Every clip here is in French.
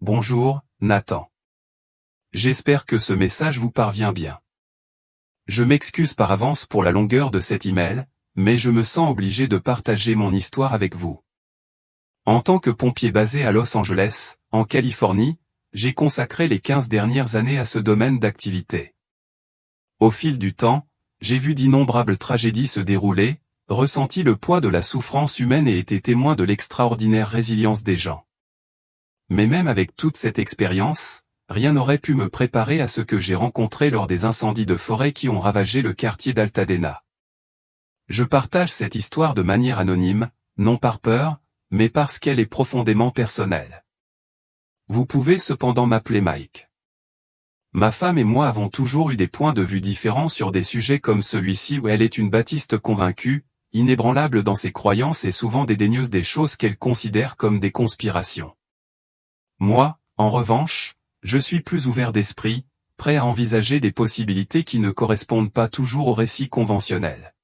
Bonjour, Nathan. J'espère que ce message vous parvient bien. Je m'excuse par avance pour la longueur de cet email, mais je me sens obligé de partager mon histoire avec vous. En tant que pompier basé à Los Angeles, en Californie, j'ai consacré les 15 dernières années à ce domaine d'activité. Au fil du temps, j'ai vu d'innombrables tragédies se dérouler, ressenti le poids de la souffrance humaine et été témoin de l'extraordinaire résilience des gens. Mais même avec toute cette expérience, rien n'aurait pu me préparer à ce que j'ai rencontré lors des incendies de forêt qui ont ravagé le quartier d'Altadena. Je partage cette histoire de manière anonyme, non par peur, mais parce qu'elle est profondément personnelle. Vous pouvez cependant m'appeler Mike. Ma femme et moi avons toujours eu des points de vue différents sur des sujets comme celui-ci où elle est une baptiste convaincue, inébranlable dans ses croyances et souvent dédaigneuse des choses qu'elle considère comme des conspirations. Moi, en revanche, je suis plus ouvert d'esprit, prêt à envisager des possibilités qui ne correspondent pas toujours au récit conventionnel.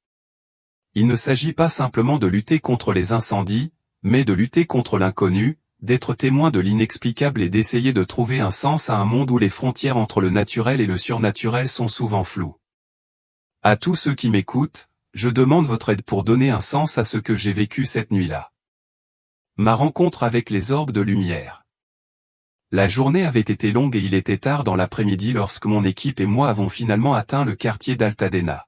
Il ne s'agit pas simplement de lutter contre les incendies, mais de lutter contre l'inconnu, d'être témoin de l'inexplicable et d'essayer de trouver un sens à un monde où les frontières entre le naturel et le surnaturel sont souvent floues. À tous ceux qui m'écoutent, je demande votre aide pour donner un sens à ce que j'ai vécu cette nuit-là. Ma rencontre avec les orbes de lumière. La journée avait été longue et il était tard dans l'après-midi lorsque mon équipe et moi avons finalement atteint le quartier d'Altadena.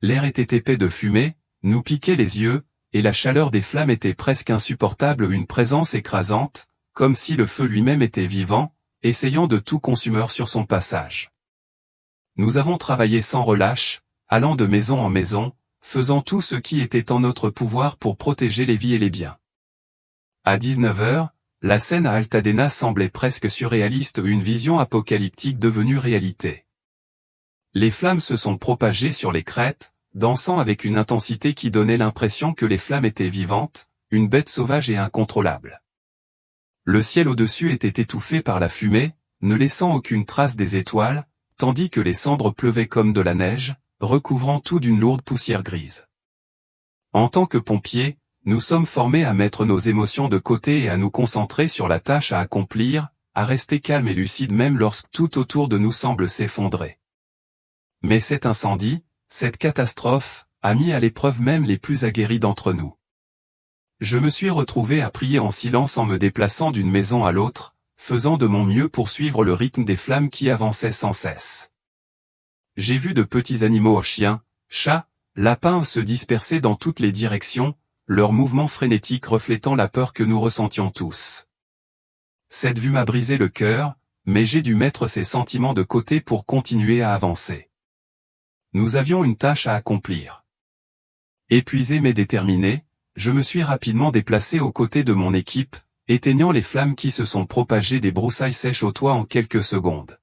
L'air était épais de fumée, nous piquait les yeux, et la chaleur des flammes était presque insupportable, une présence écrasante, comme si le feu lui-même était vivant, essayant de tout consumer sur son passage. Nous avons travaillé sans relâche, allant de maison en maison, faisant tout ce qui était en notre pouvoir pour protéger les vies et les biens. À 19h, la scène à Altadena semblait presque surréaliste, une vision apocalyptique devenue réalité. Les flammes se sont propagées sur les crêtes, dansant avec une intensité qui donnait l'impression que les flammes étaient vivantes, une bête sauvage et incontrôlable. Le ciel au-dessus était étouffé par la fumée, ne laissant aucune trace des étoiles, tandis que les cendres pleuvaient comme de la neige, recouvrant tout d'une lourde poussière grise. En tant que pompiers, nous sommes formés à mettre nos émotions de côté et à nous concentrer sur la tâche à accomplir, à rester calme et lucide même lorsque tout autour de nous semble s'effondrer. Mais cet incendie, cette catastrophe, a mis à l'épreuve même les plus aguerris d'entre nous. Je me suis retrouvé à prier en silence en me déplaçant d'une maison à l'autre, faisant de mon mieux pour suivre le rythme des flammes qui avançaient sans cesse. J'ai vu de petits animaux, chiens, chats, lapins se disperser dans toutes les directions, leurs mouvements frénétiques reflétant la peur que nous ressentions tous. Cette vue m'a brisé le cœur, mais j'ai dû mettre ces sentiments de côté pour continuer à avancer. Nous avions une tâche à accomplir. Épuisé mais déterminé, je me suis rapidement déplacé aux côtés de mon équipe, éteignant les flammes qui se sont propagées des broussailles sèches au toit en quelques secondes.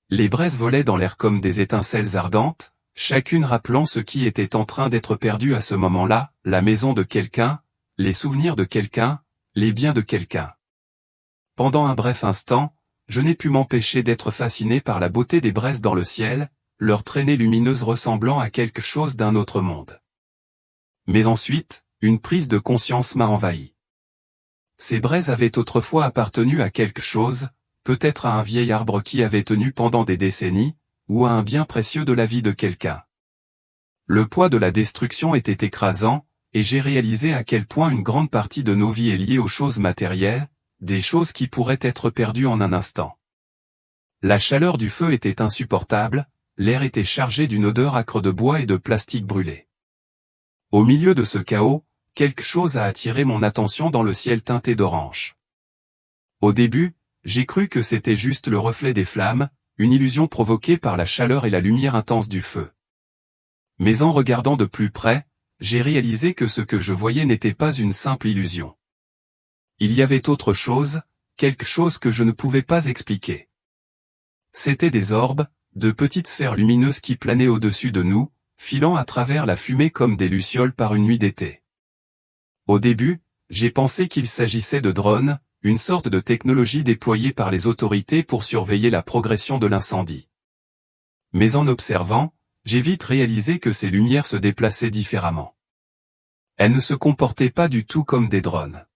Les braises volaient dans l'air comme des étincelles ardentes, chacune rappelant ce qui était en train d'être perdu à ce moment-là, la maison de quelqu'un, les souvenirs de quelqu'un, les biens de quelqu'un. Pendant un bref instant, je n'ai pu m'empêcher d'être fasciné par la beauté des braises dans le ciel, leur traînée lumineuse ressemblant à quelque chose d'un autre monde. Mais ensuite, une prise de conscience m'a envahi. Ces braises avaient autrefois appartenu à quelque chose, peut-être à un vieil arbre qui avait tenu pendant des décennies, ou à un bien précieux de la vie de quelqu'un. Le poids de la destruction était écrasant, et j'ai réalisé à quel point une grande partie de nos vies est liée aux choses matérielles, des choses qui pourraient être perdues en un instant. La chaleur du feu était insupportable, l'air était chargé d'une odeur âcre de bois et de plastique brûlé. Au milieu de ce chaos, quelque chose a attiré mon attention dans le ciel teinté d'orange. Au début, j'ai cru que c'était juste le reflet des flammes, une illusion provoquée par la chaleur et la lumière intense du feu. Mais en regardant de plus près, j'ai réalisé que ce que je voyais n'était pas une simple illusion. Il y avait autre chose, quelque chose que je ne pouvais pas expliquer. C'étaient des orbes, de petites sphères lumineuses qui planaient au-dessus de nous, filant à travers la fumée comme des lucioles par une nuit d'été. Au début, j'ai pensé qu'il s'agissait de drones, une sorte de technologie déployée par les autorités pour surveiller la progression de l'incendie. Mais en observant, j'ai vite réalisé que ces lumières se déplaçaient différemment. Elles ne se comportaient pas du tout comme des drones.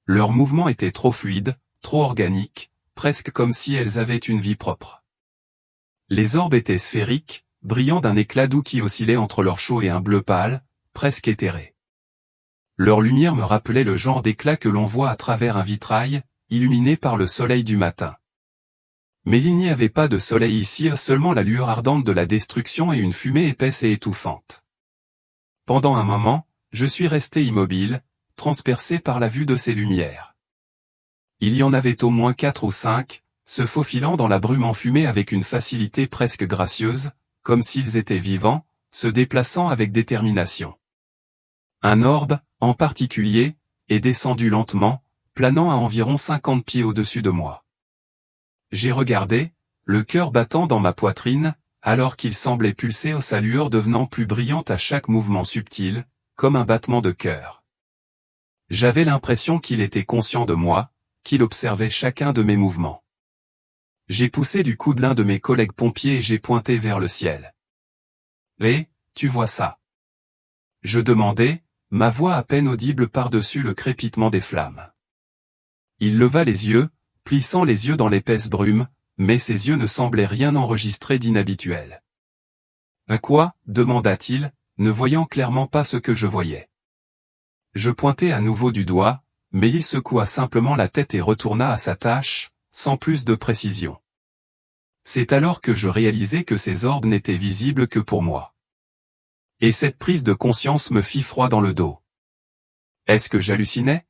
Leurs mouvements étaient trop fluides, trop organiques, presque comme si elles avaient une vie propre. Les orbes étaient sphériques, brillant d'un éclat doux qui oscillait entre leur chaud et un bleu pâle, presque éthéré. Leur lumière me rappelait le genre d'éclat que l'on voit à travers un vitrail, illuminé par le soleil du matin. Mais il n'y avait pas de soleil ici, seulement la lueur ardente de la destruction et une fumée épaisse et étouffante. Pendant un moment, je suis resté immobile, transpercé par la vue de ces lumières. Il y en avait au moins 4 ou 5, se faufilant dans la brume enfumée avec une facilité presque gracieuse, comme s'ils étaient vivants, se déplaçant avec détermination. Un orbe, en particulier, est descendu lentement, planant à environ 50 pieds au-dessus de moi. J'ai regardé, le cœur battant dans ma poitrine, alors qu'il semblait pulser, sa lueur devenant plus brillante à chaque mouvement subtil, comme un battement de cœur. J'avais l'impression qu'il était conscient de moi, qu'il observait chacun de mes mouvements. J'ai poussé du coude l'un de mes collègues pompiers et j'ai pointé vers le ciel. « Hé, tu vois ça ?» Je demandai, ma voix à peine audible par-dessus le crépitement des flammes. Il leva les yeux, plissant les yeux dans l'épaisse brume, mais ses yeux ne semblaient rien enregistrer d'inhabituel. « À quoi ?» demanda-t-il, ne voyant clairement pas ce que je voyais. Je pointai à nouveau du doigt, mais il secoua simplement la tête et retourna à sa tâche, sans plus de précision. C'est alors que je réalisai que ces orbes n'étaient visibles que pour moi. Et cette prise de conscience me fit froid dans le dos. Est-ce que j'hallucinais?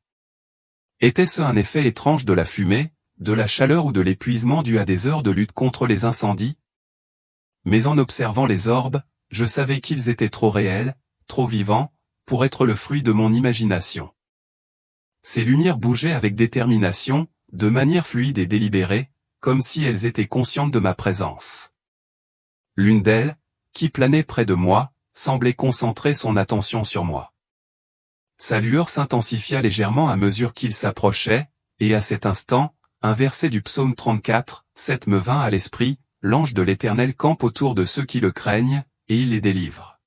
Était-ce un effet étrange de la fumée, de la chaleur ou de l'épuisement dû à des heures de lutte contre les incendies? Mais en observant les orbes, je savais qu'ils étaient trop réels, trop vivants, pour être le fruit de mon imagination. Ces lumières bougeaient avec détermination, de manière fluide et délibérée, comme si elles étaient conscientes de ma présence. L'une d'elles, qui planait près de moi, semblait concentrer son attention sur moi. Sa lueur s'intensifia légèrement à mesure qu'il s'approchait, et à cet instant, un verset du psaume 34, 7 me vint à l'esprit, « L'ange de l'Éternel campe autour de ceux qui le craignent, et il les délivre. »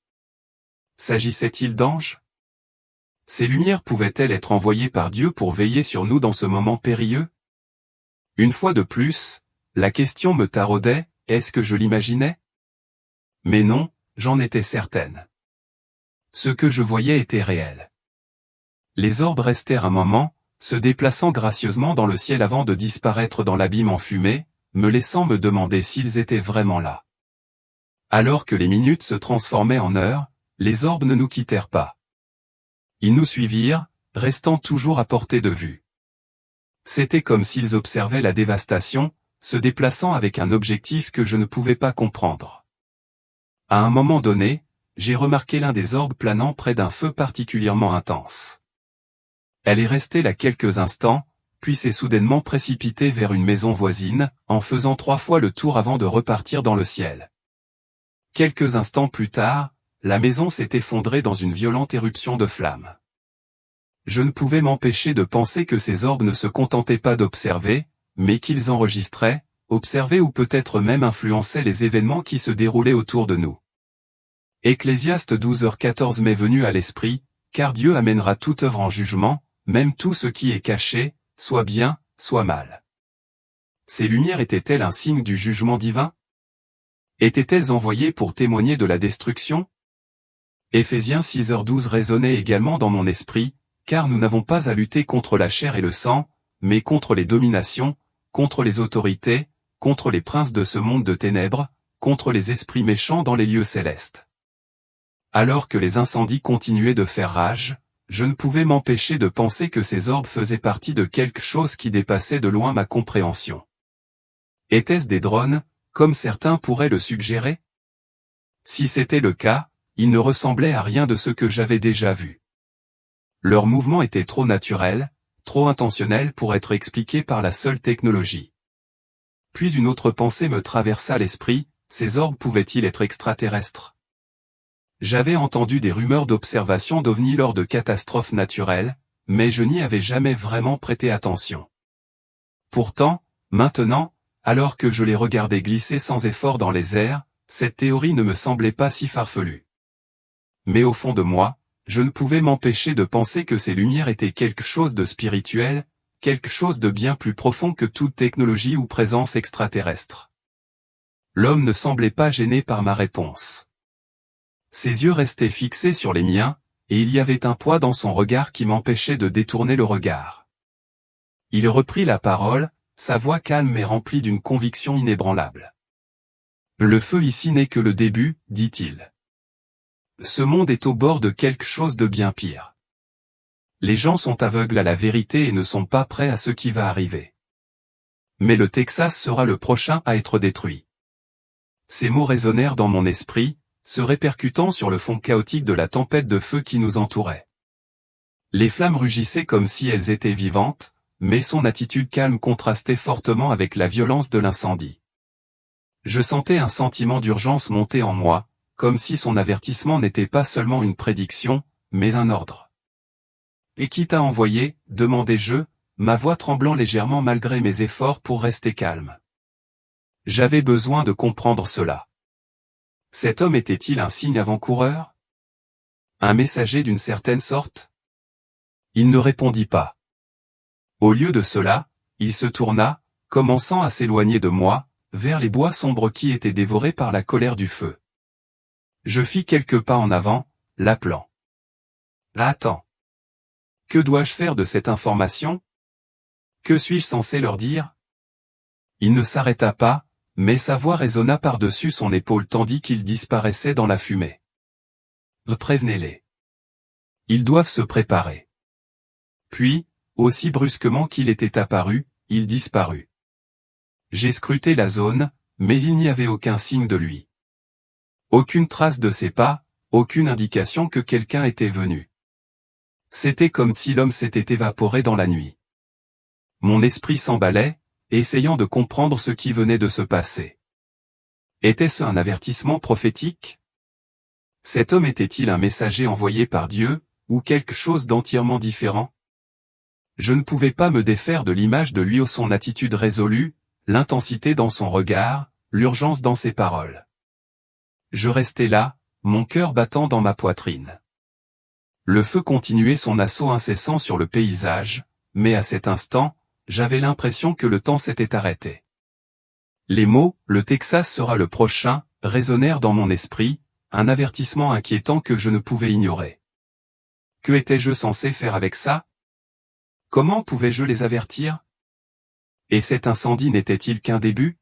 S'agissait-il d'anges? Ces lumières pouvaient-elles être envoyées par Dieu pour veiller sur nous dans ce moment périlleux? Une fois de plus, la question me taraudait, est-ce que je l'imaginais? Mais non, j'en étais certaine. Ce que je voyais était réel. Les orbes restèrent un moment, se déplaçant gracieusement dans le ciel avant de disparaître dans l'abîme enfumé, me laissant me demander s'ils étaient vraiment là. Alors que les minutes se transformaient en heures, les orbes ne nous quittèrent pas. Ils nous suivirent, restant toujours à portée de vue. C'était comme s'ils observaient la dévastation, se déplaçant avec un objectif que je ne pouvais pas comprendre. À un moment donné, j'ai remarqué l'un des orbes planant près d'un feu particulièrement intense. Elle est restée là quelques instants, puis s'est soudainement précipitée vers une maison voisine, en faisant 3 fois le tour avant de repartir dans le ciel. Quelques instants plus tard, la maison s'est effondrée dans une violente éruption de flammes. Je ne pouvais m'empêcher de penser que ces orbes ne se contentaient pas d'observer, mais qu'ils enregistraient, observaient ou peut-être même influençaient les événements qui se déroulaient autour de nous. Ecclésiaste 12h14 m'est venu à l'esprit, car Dieu amènera toute œuvre en jugement, même tout ce qui est caché, soit bien, soit mal. Ces lumières étaient-elles un signe du jugement divin? Étaient-elles envoyées pour témoigner de la destruction? Éphésiens 6h12 résonnait également dans mon esprit, car nous n'avons pas à lutter contre la chair et le sang, mais contre les dominations, contre les autorités, contre les princes de ce monde de ténèbres, contre les esprits méchants dans les lieux célestes. Alors que les incendies continuaient de faire rage, je ne pouvais m'empêcher de penser que ces orbes faisaient partie de quelque chose qui dépassait de loin ma compréhension. Étaient-ce des drones, comme certains pourraient le suggérer? Si c'était le cas, ils ne ressemblaient à rien de ce que j'avais déjà vu. Leur mouvement était trop naturel, trop intentionnel pour être expliqué par la seule technologie. Puis une autre pensée me traversa l'esprit, ces orbes pouvaient-ils être extraterrestres? J'avais entendu des rumeurs d'observation d'ovnis lors de catastrophes naturelles, mais je n'y avais jamais vraiment prêté attention. Pourtant, maintenant, alors que je les regardais glisser sans effort dans les airs, cette théorie ne me semblait pas si farfelue. Mais au fond de moi, je ne pouvais m'empêcher de penser que ces lumières étaient quelque chose de spirituel, quelque chose de bien plus profond que toute technologie ou présence extraterrestre. L'homme ne semblait pas gêné par ma réponse. Ses yeux restaient fixés sur les miens, et il y avait un poids dans son regard qui m'empêchait de détourner le regard. Il reprit la parole, sa voix calme et remplie d'une conviction inébranlable. Le feu ici n'est que le début, dit-il. Ce monde est au bord de quelque chose de bien pire. Les gens sont aveugles à la vérité et ne sont pas prêts à ce qui va arriver. Mais le Texas sera le prochain à être détruit. Ces mots résonnèrent dans mon esprit, se répercutant sur le fond chaotique de la tempête de feu qui nous entourait. Les flammes rugissaient comme si elles étaient vivantes, mais son attitude calme contrastait fortement avec la violence de l'incendie. Je sentais un sentiment d'urgence monter en moi, comme si son avertissement n'était pas seulement une prédiction, mais un ordre. « Et qui t'a envoyé ?» demandai-je, ma voix tremblant légèrement malgré mes efforts pour rester calme. J'avais besoin de comprendre cela. Cet homme était-il un signe avant-coureur? Un messager d'une certaine sorte? Il ne répondit pas. Au lieu de cela, il se tourna, commençant à s'éloigner de moi, vers les bois sombres qui étaient dévorés par la colère du feu. Je fis quelques pas en avant, l'appelant. « Attends. Que dois-je faire de cette information? Que suis-je censé leur dire ?» Il ne s'arrêta pas, mais sa voix résonna par-dessus son épaule tandis qu'il disparaissait dans la fumée. « Prévenez-les. Ils doivent se préparer. » Puis, aussi brusquement qu'il était apparu, il disparut. J'ai scruté la zone, mais il n'y avait aucun signe de lui. Aucune trace de ses pas, aucune indication que quelqu'un était venu. C'était comme si l'homme s'était évaporé dans la nuit. Mon esprit s'emballait, essayant de comprendre ce qui venait de se passer. Était-ce un avertissement prophétique? Cet homme était-il un messager envoyé par Dieu, ou quelque chose d'entièrement différent? Je ne pouvais pas me défaire de l'image de lui ou son attitude résolue, l'intensité dans son regard, l'urgence dans ses paroles. Je restais là, mon cœur battant dans ma poitrine. Le feu continuait son assaut incessant sur le paysage, mais à cet instant, j'avais l'impression que le temps s'était arrêté. Les mots « le Texas sera le prochain » résonnèrent dans mon esprit, un avertissement inquiétant que je ne pouvais ignorer. Que étais-je censé faire avec ça? Comment pouvais-je les avertir? Et cet incendie n'était-il qu'un début?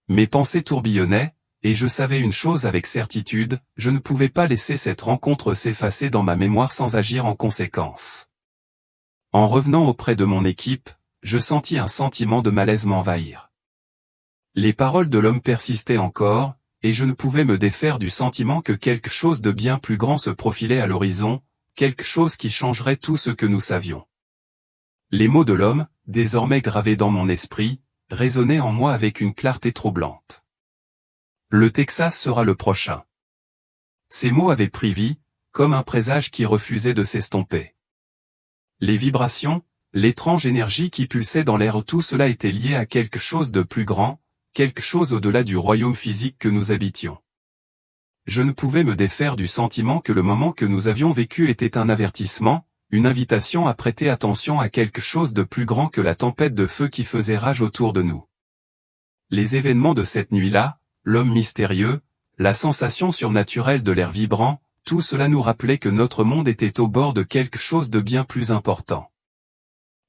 Mes pensées tourbillonnaient, et je savais une chose avec certitude, je ne pouvais pas laisser cette rencontre s'effacer dans ma mémoire sans agir en conséquence. En revenant auprès de mon équipe, je sentis un sentiment de malaise m'envahir. Les paroles de l'homme persistaient encore, et je ne pouvais me défaire du sentiment que quelque chose de bien plus grand se profilait à l'horizon, quelque chose qui changerait tout ce que nous savions. Les mots de l'homme, désormais gravés dans mon esprit, résonnaient en moi avec une clarté troublante. Le Texas sera le prochain. Ces mots avaient pris vie, comme un présage qui refusait de s'estomper. Les vibrations, l'étrange énergie qui pulsait dans l'air, tout cela était lié à quelque chose de plus grand, quelque chose au-delà du royaume physique que nous habitions. Je ne pouvais me défaire du sentiment que le moment que nous avions vécu était un avertissement, une invitation à prêter attention à quelque chose de plus grand que la tempête de feu qui faisait rage autour de nous. Les événements de cette nuit-là, l'homme mystérieux, la sensation surnaturelle de l'air vibrant, tout cela nous rappelait que notre monde était au bord de quelque chose de bien plus important.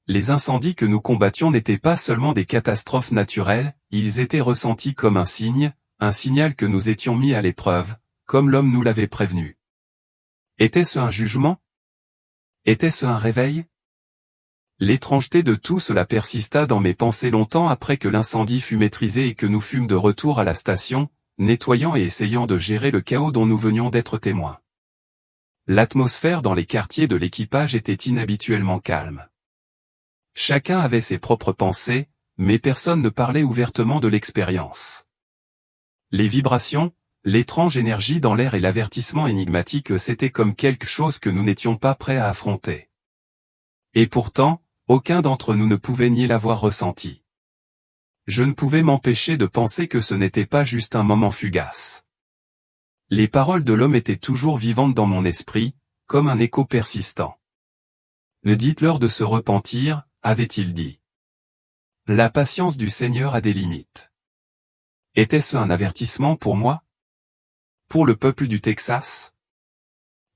Les incendies que nous combattions n'étaient pas seulement des catastrophes naturelles, ils étaient ressentis comme un signal que nous étions mis à l'épreuve, comme l'homme nous l'avait prévenu. Était-ce un jugement? Était-ce un réveil? L'étrangeté de tout cela persista dans mes pensées longtemps après que l'incendie fut maîtrisé et que nous fûmes de retour à la station, nettoyant et essayant de gérer le chaos dont nous venions d'être témoins. L'atmosphère dans les quartiers de l'équipage était inhabituellement calme. Chacun avait ses propres pensées, mais personne ne parlait ouvertement de l'expérience. Les vibrations, l'étrange énergie dans l'air et l'avertissement énigmatique, c'était comme quelque chose que nous n'étions pas prêts à affronter. Et pourtant, aucun d'entre nous ne pouvait nier l'avoir ressenti. Je ne pouvais m'empêcher de penser que ce n'était pas juste un moment fugace. Les paroles de l'homme étaient toujours vivantes dans mon esprit, comme un écho persistant. « Dites-leur de se repentir, avait-il dit. La patience du Seigneur a des limites. Était-ce un avertissement pour moi? Pour le peuple du Texas?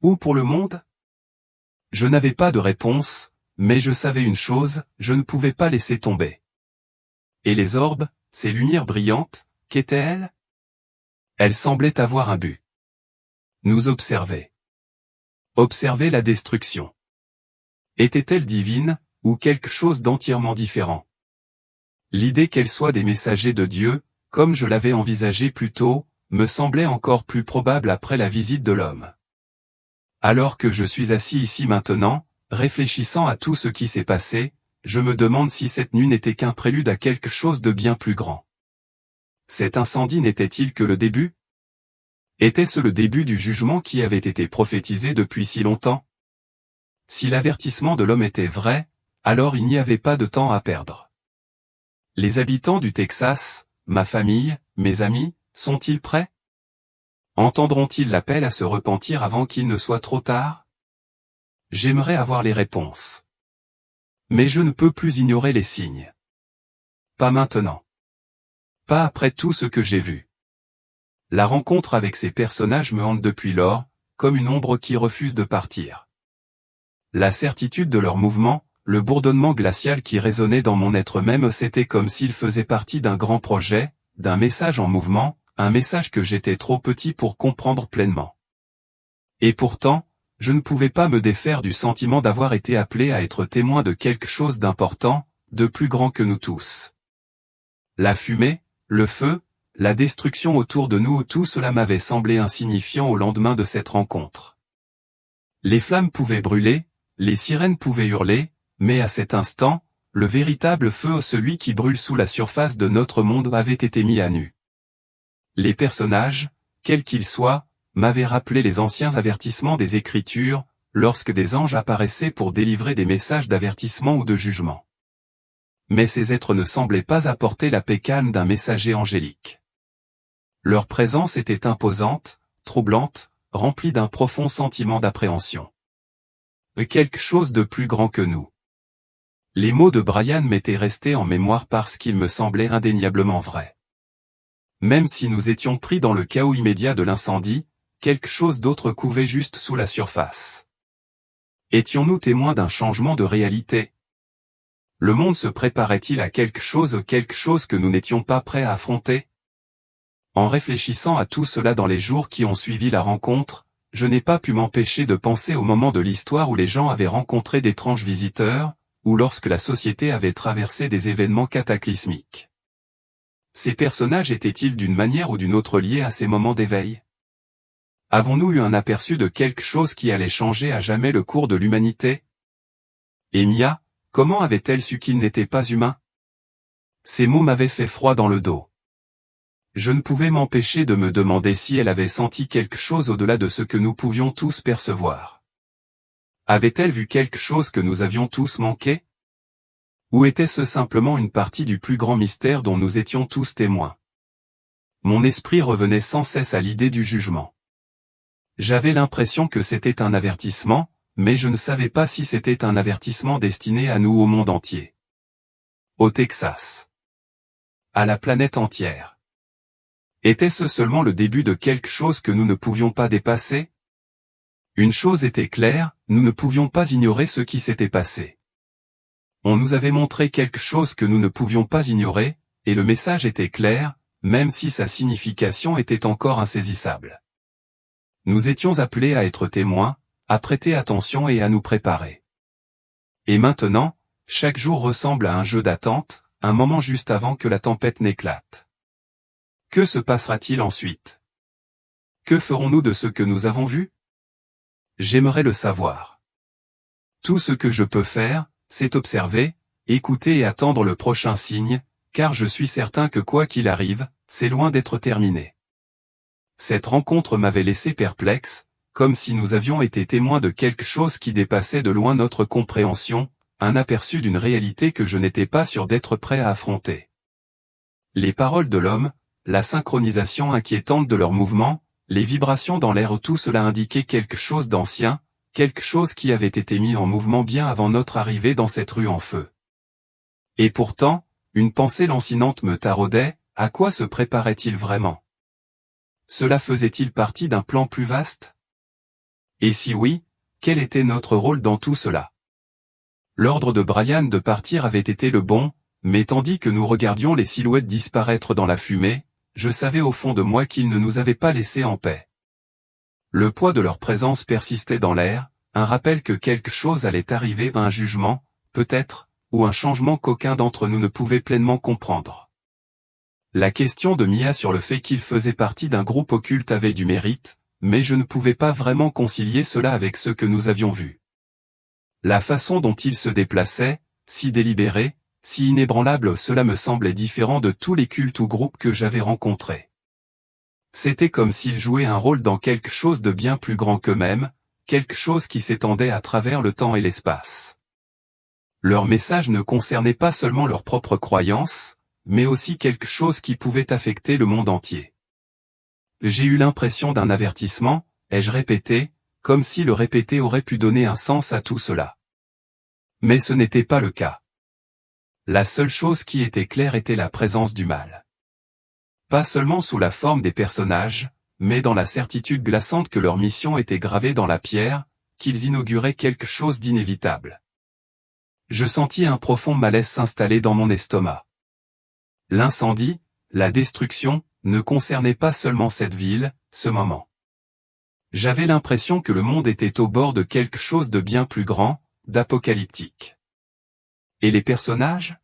Ou pour le monde? Je n'avais pas de réponse, mais je savais une chose, je ne pouvais pas laisser tomber. Et les orbes, ces lumières brillantes, qu'étaient-elles? Elles semblaient avoir un but. Nous observer. Observer la destruction. Était-elle divine, ou quelque chose d'entièrement différent? L'idée qu'elles soient des messagers de Dieu, comme je l'avais envisagé plus tôt, me semblait encore plus probable après la visite de l'homme. Alors que je suis assis ici maintenant, réfléchissant à tout ce qui s'est passé, je me demande si cette nuit n'était qu'un prélude à quelque chose de bien plus grand. Cet incendie n'était-il que le début? Était-ce le début du jugement qui avait été prophétisé depuis si longtemps? Si l'avertissement de l'homme était vrai, alors il n'y avait pas de temps à perdre. Les habitants du Texas, ma famille, mes amis, sont-ils prêts? Entendront-ils l'appel à se repentir avant qu'il ne soit trop tard? J'aimerais avoir les réponses. Mais je ne peux plus ignorer les signes. Pas maintenant. Pas après tout ce que j'ai vu. La rencontre avec ces personnages me hante depuis lors, comme une ombre qui refuse de partir. La certitude de leur mouvement, le bourdonnement glacial qui résonnait dans mon être même, c'était comme s'ils faisaient partie d'un grand projet, d'un message en mouvement, un message que j'étais trop petit pour comprendre pleinement. Et pourtant, je ne pouvais pas me défaire du sentiment d'avoir été appelé à être témoin de quelque chose d'important, de plus grand que nous tous. La fumée, le feu, la destruction autour de nous, tout cela m'avait semblé insignifiant au lendemain de cette rencontre. Les flammes pouvaient brûler, les sirènes pouvaient hurler, mais à cet instant, le véritable feu, celui qui brûle sous la surface de notre monde, avait été mis à nu. Les personnages, quels qu'ils soient, m'avaient rappelé les anciens avertissements des Écritures, lorsque des anges apparaissaient pour délivrer des messages d'avertissement ou de jugement. Mais ces êtres ne semblaient pas apporter la paix calme d'un messager angélique. Leur présence était imposante, troublante, remplie d'un profond sentiment d'appréhension. Quelque chose de plus grand que nous. Les mots de Brian m'étaient restés en mémoire parce qu'ils me semblaient indéniablement vrais. Même si nous étions pris dans le chaos immédiat de l'incendie, quelque chose d'autre couvait juste sous la surface. Étions-nous témoins d'un changement de réalité? Le monde se préparait-il à quelque chose que nous n'étions pas prêts à affronter? En réfléchissant à tout cela dans les jours qui ont suivi la rencontre, je n'ai pas pu m'empêcher de penser au moment de l'histoire où les gens avaient rencontré d'étranges visiteurs, ou lorsque la société avait traversé des événements cataclysmiques. Ces personnages étaient-ils d'une manière ou d'une autre liés à ces moments d'éveil? Avons-nous eu un aperçu de quelque chose qui allait changer à jamais le cours de l'humanité? Et Mia, comment avait-elle su qu'ils n'étaient pas humains? Ces mots m'avaient fait froid dans le dos. Je ne pouvais m'empêcher de me demander si elle avait senti quelque chose au-delà de ce que nous pouvions tous percevoir. Avait-elle vu quelque chose que nous avions tous manqué? Ou était-ce simplement une partie du plus grand mystère dont nous étions tous témoins? Mon esprit revenait sans cesse à l'idée du jugement. J'avais l'impression que c'était un avertissement, mais je ne savais pas si c'était un avertissement destiné à nous au monde entier. Au Texas. À la planète entière. Était-ce seulement le début de quelque chose que nous ne pouvions pas dépasser? Une chose était claire, nous ne pouvions pas ignorer ce qui s'était passé. On nous avait montré quelque chose que nous ne pouvions pas ignorer, et le message était clair, même si sa signification était encore insaisissable. Nous étions appelés à être témoins, à prêter attention et à nous préparer. Et maintenant, chaque jour ressemble à un jeu d'attente, un moment juste avant que la tempête n'éclate. Que se passera-t-il ensuite? Que ferons-nous de ce que nous avons vu? J'aimerais le savoir. Tout ce que je peux faire, c'est observer, écouter et attendre le prochain signe, car je suis certain que quoi qu'il arrive, c'est loin d'être terminé. Cette rencontre m'avait laissé perplexe, comme si nous avions été témoins de quelque chose qui dépassait de loin notre compréhension, un aperçu d'une réalité que je n'étais pas sûr d'être prêt à affronter. Les paroles de l'homme, la synchronisation inquiétante de leurs mouvements, les vibrations dans l'air, tout cela indiquait quelque chose d'ancien, quelque chose qui avait été mis en mouvement bien avant notre arrivée dans cette rue en feu. Et pourtant, une pensée lancinante me taraudait, à quoi se préparait-il vraiment? Cela faisait-il partie d'un plan plus vaste? Et si oui, quel était notre rôle dans tout cela? L'ordre de Brian de partir avait été le bon, mais tandis que nous regardions les silhouettes disparaître dans la fumée, je savais au fond de moi qu'ils ne nous avaient pas laissés en paix. Le poids de leur présence persistait dans l'air, un rappel que quelque chose allait arriver, un jugement, peut-être, ou un changement qu'aucun d'entre nous ne pouvait pleinement comprendre. La question de Mia sur le fait qu'il faisait partie d'un groupe occulte avait du mérite, mais je ne pouvais pas vraiment concilier cela avec ce que nous avions vu. La façon dont il se déplaçait, si délibéré, si inébranlable, cela me semblait différent de tous les cultes ou groupes que j'avais rencontrés. C'était comme s'ils jouaient un rôle dans quelque chose de bien plus grand qu'eux-mêmes, quelque chose qui s'étendait à travers le temps et l'espace. Leur message ne concernait pas seulement leurs propres croyances, mais aussi quelque chose qui pouvait affecter le monde entier. J'ai eu l'impression d'un avertissement, ai-je répété, comme si le répéter aurait pu donner un sens à tout cela. Mais ce n'était pas le cas. La seule chose qui était claire était la présence du mal. Pas seulement sous la forme des personnages, mais dans la certitude glaçante que leur mission était gravée dans la pierre, qu'ils inauguraient quelque chose d'inévitable. Je sentis un profond malaise s'installer dans mon estomac. L'incendie, la destruction, ne concernait pas seulement cette ville, ce moment. J'avais l'impression que le monde était au bord de quelque chose de bien plus grand, d'apocalyptique. Et les personnages?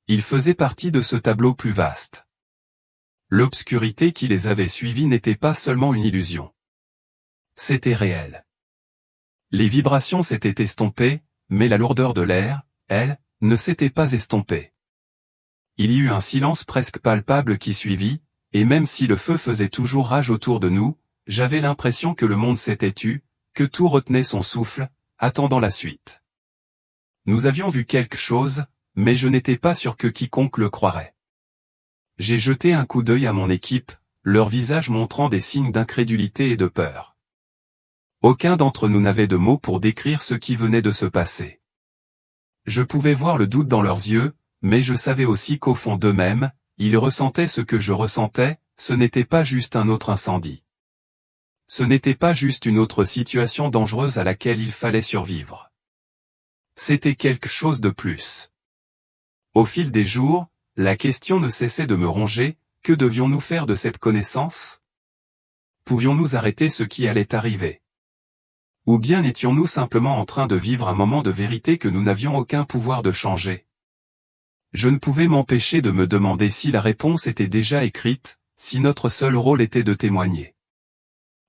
Ils faisaient partie de ce tableau plus vaste. L'obscurité qui les avait suivis n'était pas seulement une illusion. C'était réel. Les vibrations s'étaient estompées, mais la lourdeur de l'air, elle, ne s'était pas estompée. Il y eut un silence presque palpable qui suivit, et même si le feu faisait toujours rage autour de nous, j'avais l'impression que le monde s'était tu, que tout retenait son souffle, attendant la suite. Nous avions vu quelque chose, mais je n'étais pas sûr que quiconque le croirait. J'ai jeté un coup d'œil à mon équipe, leurs visages montrant des signes d'incrédulité et de peur. Aucun d'entre nous n'avait de mots pour décrire ce qui venait de se passer. Je pouvais voir le doute dans leurs yeux, mais je savais aussi qu'au fond d'eux-mêmes, ils ressentaient ce que je ressentais, ce n'était pas juste un autre incendie. Ce n'était pas juste une autre situation dangereuse à laquelle il fallait survivre. C'était quelque chose de plus. Au fil des jours, la question ne cessait de me ronger, que devions-nous faire de cette connaissance? Pouvions-nous arrêter ce qui allait arriver? Ou bien étions-nous simplement en train de vivre un moment de vérité que nous n'avions aucun pouvoir de changer? Je ne pouvais m'empêcher de me demander si la réponse était déjà écrite, si notre seul rôle était de témoigner.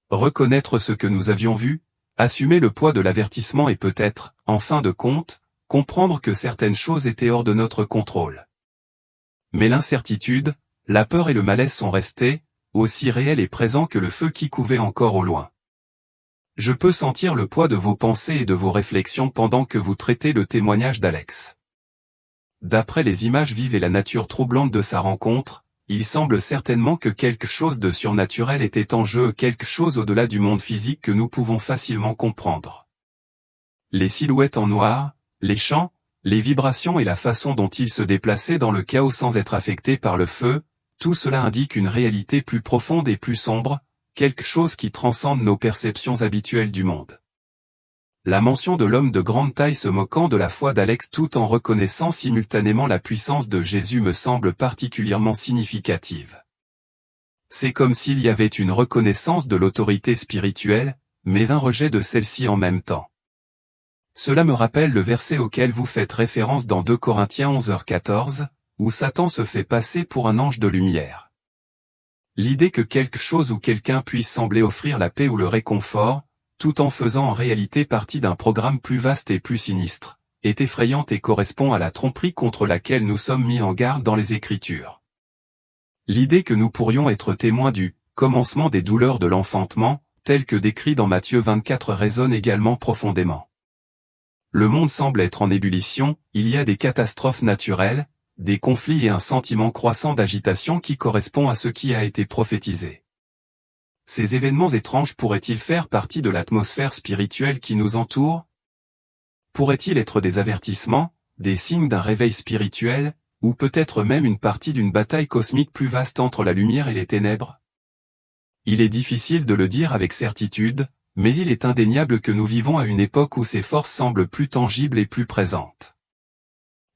Reconnaître ce que nous avions vu, assumer le poids de l'avertissement et peut-être, en fin de compte, comprendre que certaines choses étaient hors de notre contrôle. Mais l'incertitude, la peur et le malaise sont restés, aussi réels et présents que le feu qui couvait encore au loin. Je peux sentir le poids de vos pensées et de vos réflexions pendant que vous traitez le témoignage d'Alex. D'après les images vives et la nature troublante de sa rencontre, il semble certainement que quelque chose de surnaturel était en jeu, quelque chose au-delà du monde physique que nous pouvons facilement comprendre. Les silhouettes en noir, les chants, les vibrations et la façon dont il se déplaçait dans le chaos sans être affecté par le feu, tout cela indique une réalité plus profonde et plus sombre, quelque chose qui transcende nos perceptions habituelles du monde. La mention de l'homme de grande taille se moquant de la foi d'Alex tout en reconnaissant simultanément la puissance de Jésus me semble particulièrement significative. C'est comme s'il y avait une reconnaissance de l'autorité spirituelle, mais un rejet de celle-ci en même temps. Cela me rappelle le verset auquel vous faites référence dans 2 Corinthiens 11h14, où Satan se fait passer pour un ange de lumière. L'idée que quelque chose ou quelqu'un puisse sembler offrir la paix ou le réconfort, tout en faisant en réalité partie d'un programme plus vaste et plus sinistre, est effrayante et correspond à la tromperie contre laquelle nous sommes mis en garde dans les Écritures. L'idée que nous pourrions être témoins du commencement des douleurs de l'enfantement, tel que décrit dans Matthieu 24 résonne également profondément. Le monde semble être en ébullition, il y a des catastrophes naturelles, des conflits et un sentiment croissant d'agitation qui correspond à ce qui a été prophétisé. Ces événements étranges pourraient-ils faire partie de l'atmosphère spirituelle qui nous entoure? Pourraient-ils être des avertissements, des signes d'un réveil spirituel, ou peut-être même une partie d'une bataille cosmique plus vaste entre la lumière et les ténèbres? Il est difficile de le dire avec certitude, mais il est indéniable que nous vivons à une époque où ces forces semblent plus tangibles et plus présentes.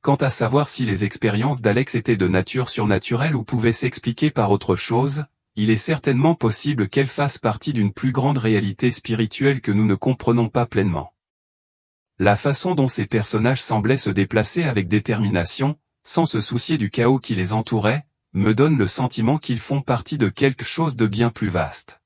Quant à savoir si les expériences d'Alex étaient de nature surnaturelle ou pouvaient s'expliquer par autre chose, il est certainement possible qu'elles fassent partie d'une plus grande réalité spirituelle que nous ne comprenons pas pleinement. La façon dont ces personnages semblaient se déplacer avec détermination, sans se soucier du chaos qui les entourait, me donne le sentiment qu'ils font partie de quelque chose de bien plus vaste.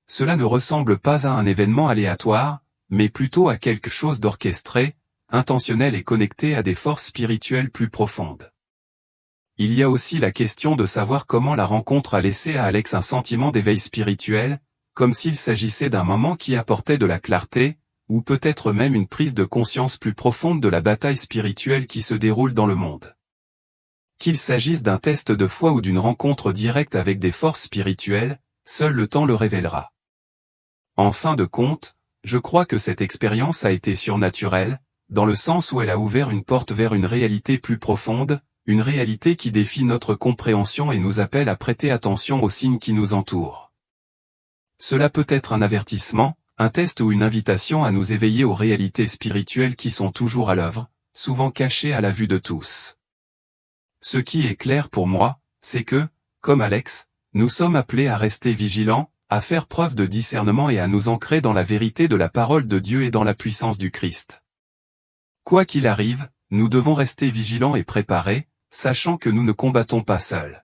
Cela ne ressemble pas à un événement aléatoire, mais plutôt à quelque chose d'orchestré, intentionnel et connecté à des forces spirituelles plus profondes. Il y a aussi la question de savoir comment la rencontre a laissé à Alex un sentiment d'éveil spirituel, comme s'il s'agissait d'un moment qui apportait de la clarté, ou peut-être même une prise de conscience plus profonde de la bataille spirituelle qui se déroule dans le monde. Qu'il s'agisse d'un test de foi ou d'une rencontre directe avec des forces spirituelles, seul le temps le révélera. En fin de compte, je crois que cette expérience a été surnaturelle, dans le sens où elle a ouvert une porte vers une réalité plus profonde, une réalité qui défie notre compréhension et nous appelle à prêter attention aux signes qui nous entourent. Cela peut être un avertissement, un test ou une invitation à nous éveiller aux réalités spirituelles qui sont toujours à l'œuvre, souvent cachées à la vue de tous. Ce qui est clair pour moi, c'est que, comme Alex, nous sommes appelés à rester vigilants, à faire preuve de discernement et à nous ancrer dans la vérité de la parole de Dieu et dans la puissance du Christ. Quoi qu'il arrive, nous devons rester vigilants et préparés, sachant que nous ne combattons pas seuls.